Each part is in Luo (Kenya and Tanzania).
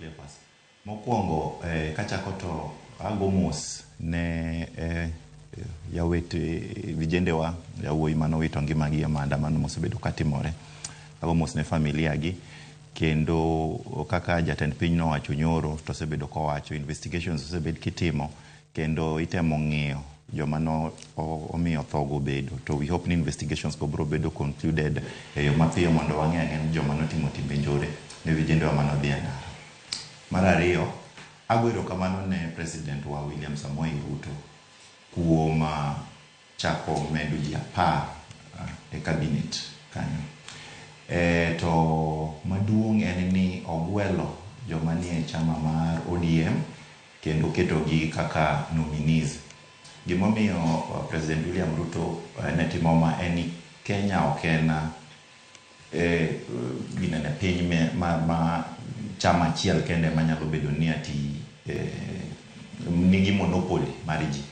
Kepas. Mokwongo kachako to ago mos ne yawete vijendewa yawuoyi manowito ngimagi e maandamano mosebedo katimore. Ago mos ne familia gi kendo kaka jatend piny nowacho nyoro to osebedo kowacho investigations osebed kitimo kendo itemo ng'iyo joma no omiyo thogo bedo to we hope ni investigations go bro bedo concluded yo mapiyo mondo wang'e ang'en joma notimo timbe njore ne vijendewa manodhi e ndara. Mar ariyo, ago erokamano ne President wa William Samoei Ruto kuom chako medo ji 10 e cabinet kanyo. To maduong' en ni ogwelo joma nie chama mar ODM kendo ketogi kaka nominees. Gimomiyo President William Ruto ne timo ma en ni Kenya ok en ginene piny ma chama achiel kende manyalo bedo ni ati nigi monopoly mar ji.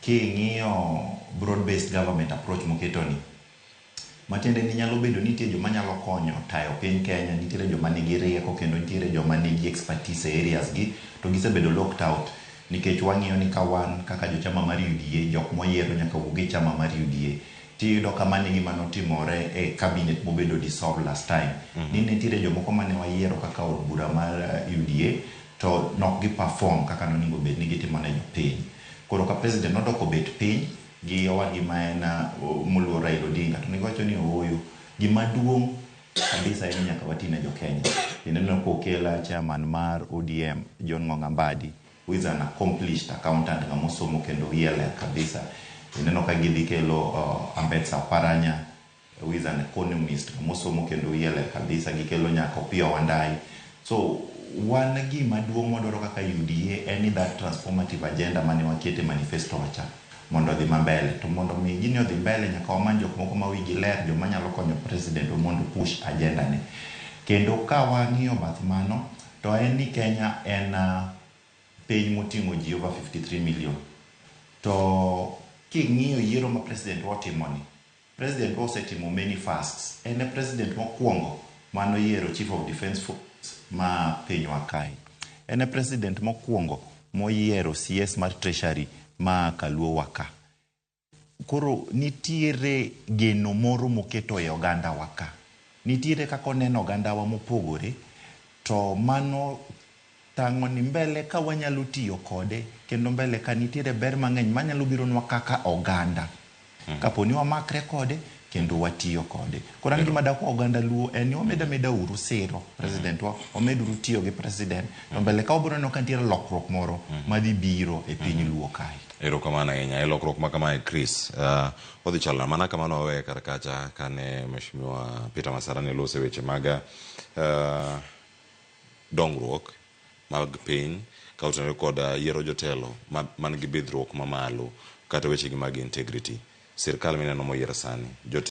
King'iyo broad based government approach moketoni, matiende ni nyalo bedo ni nitie joma nyalo konyo tayo piny Kenya, nitiere joma nigi rieko kendo nitiere joma nigi expertise e areas gi to gisebedo locked out nikech wang'iyo ni kawan kaka jochama mar UDA jok moyiero nyaka wuog e chama mar UDA tiyudo kama nigi manotimore e cabinet mobedo dissolved last time. Ni nitiere jomoko mane wayiero kaka od bura mar UDA to nok gi perform kaka noningo bed ni gitimo ne jopiny. Koro ka president nodoko bet piny gi owadgi ma en moluor Raila Odinga to niwacho ni ooyo gima duong' kabisa en nyaka watine jo Kenya. Ineno kokela chairman mar ODM John Ng'ong'a Mbadi who is an accomplished accountant ngamosomo kendo yele kabisa. Ineno ka gidhi kelo Ambetsa Paranya who is an economist ngamosomo kendo yele kabisa, gikelo nyaka Opiyo Wandayi. So wan gima duong' modoro kaka UDA en that transformative agenda mane wakete manifesto wacha mondo dhi mbele, to mondo mi gini odhi mbele nyaka wamany jok moko ma wigi ler joma nyalo konyo president mondo push agenda ne. Kendo ka wang'iyo bath mano to en ni Kenya en piny moting'o ji over 53 million. To king'iyo yiero ma president otimoni, president osetimo many fasts. En e president mokwongo mano yiero chief of defense force ma pinywa kae. En e president mokwongo moyiero CS mar treasury ma kaluo waka. Koro nitiere geno moro moketo e oganda waka. Nitiere kako neno oganda wa mopogore to mano tang'o ni mbele ka wanyalo tiyo kode kendo mbele ka nitiere ber mang'eny manyalo biro nwa kaka oganda. Kapo ni wamakre kode kendo watiyo kode. Koro an gima dako oganda luo en ni omeda uru siro president wa omeduru tiyo gi president to mbele ka obiro no kantiere lokruok moro madhi biro e piny luo kai. Erokamano ahinya e lokruok ma kama e Chris. Odhi chalna mana kamano wawe kar kacha kane Mheshimiwa Peter Masarani lose weche mag dongruok mag piny ka otenore kod yiero jotelo man gi bidhruok mamalo kata weche gi mag integrity. Sirkal mineno moyiero sani